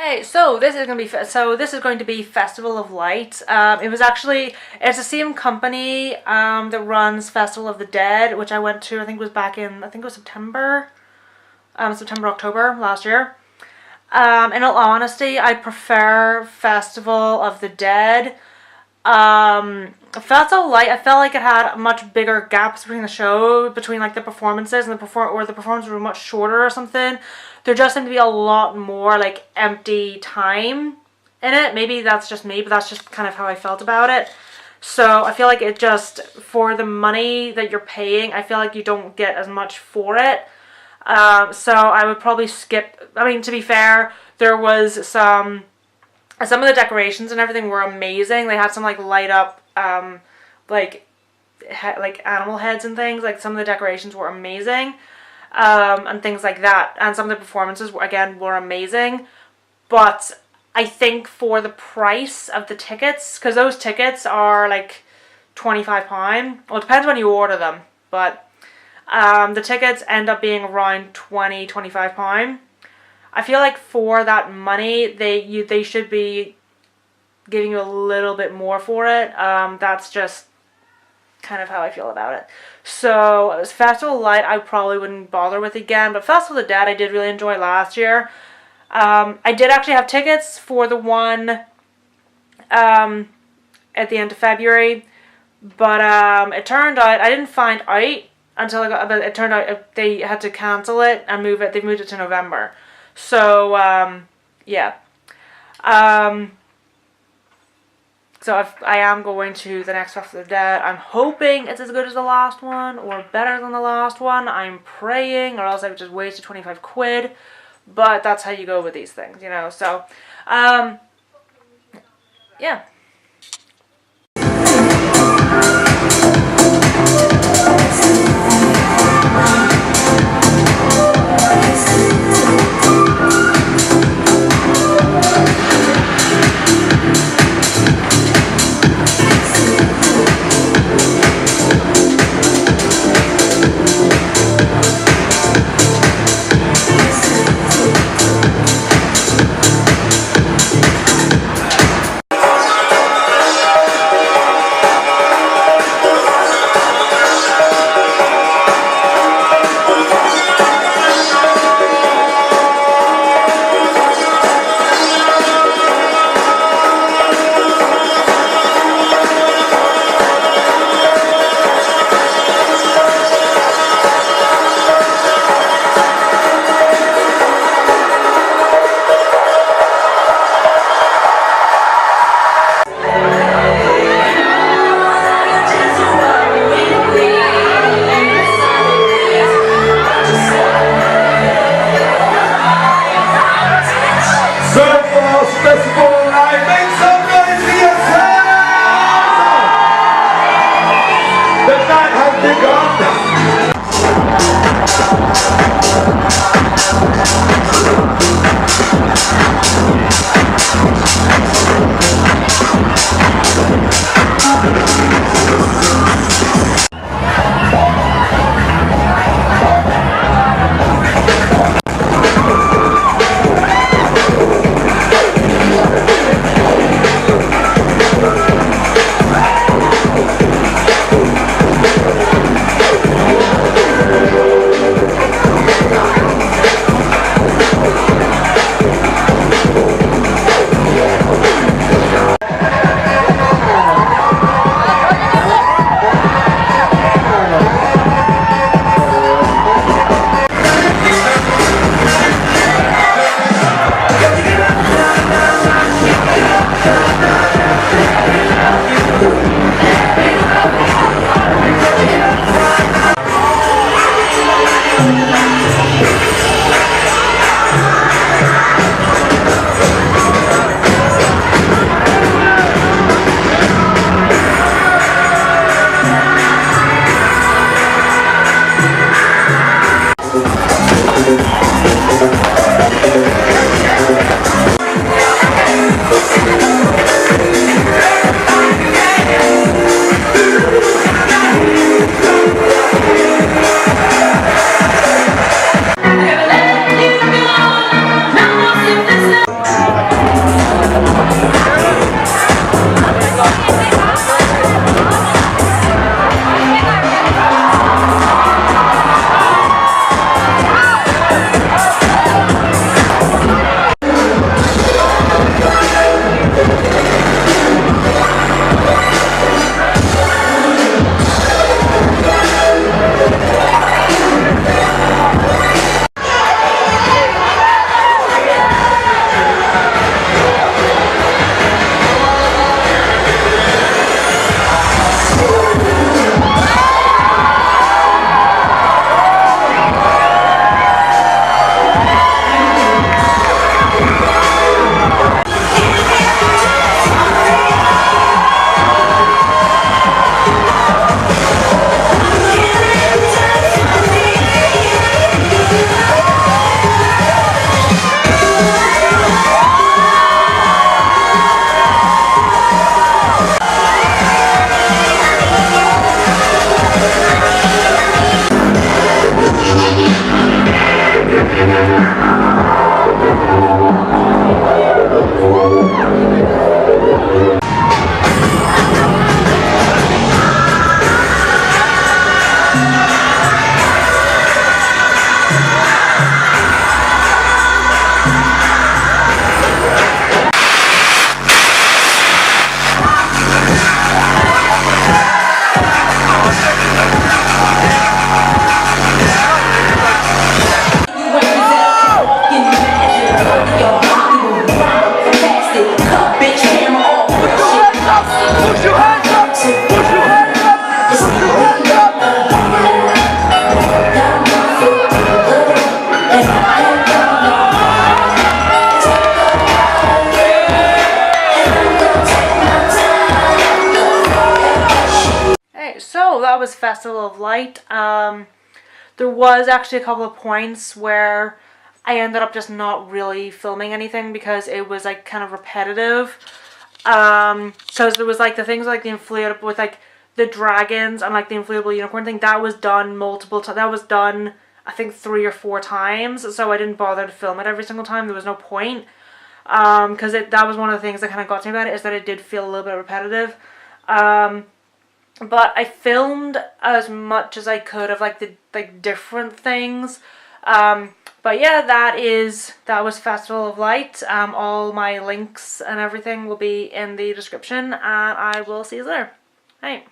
Okay, so this is going to be Festival of Light. It's the same company that runs Festival of the Dead, which I went to. I think it was back in September, October last year. In all honesty, I prefer Festival of the Dead. Festival of Light, I felt like it had much bigger gaps between the show, between like the performances and the performances were much shorter or something. There just seemed to be a lot more like empty time in it. Maybe that's just me, but that's just kind of how I felt about it. So I feel like it just, for the money that you're paying, I feel like you don't get as much for it. So I would probably skip. I mean, to be fair, there was some of the decorations and everything were amazing. They had some like light up like animal heads and things. Like some of the decorations were amazing. And things like that. And some of the performances were amazing. But I think for the price of the tickets, because those tickets are like £25. Well, it depends when you order them, but the tickets end up being around £25. I feel like for that money, they should be giving you a little bit more for it. That's just kind of how I feel about it. So Festival of Light I probably wouldn't bother with again, but Festival of the Dead I did really enjoy last year. I did actually have tickets for the one at the end of February, but it turned out I didn't find out until it turned out they had to cancel it and move it. They moved it to November. So yeah. So I am going to the next Festival of the Dead. I'm hoping it's as good as the last one or better than the last one. I'm praying, or else I would just wasted 25 quid. But that's how you go with these things, you know. So, yeah. that was Festival of Light. There was actually a couple of points where I ended up just not really filming anything because it was like kind of repetitive. So there was like the things like the inflatable with like the dragons and like the inflatable unicorn thing, that was done multiple times. That was done I think 3 or 4 times, so I didn't bother to film it every single time. There was no point. Because that was one of the things that kind of got to me about it, is that it did feel a little bit repetitive. But I filmed as much as I could of like the different things. But yeah, that was Festival of Light. All my links and everything will be in the description, and I will see you there. Right.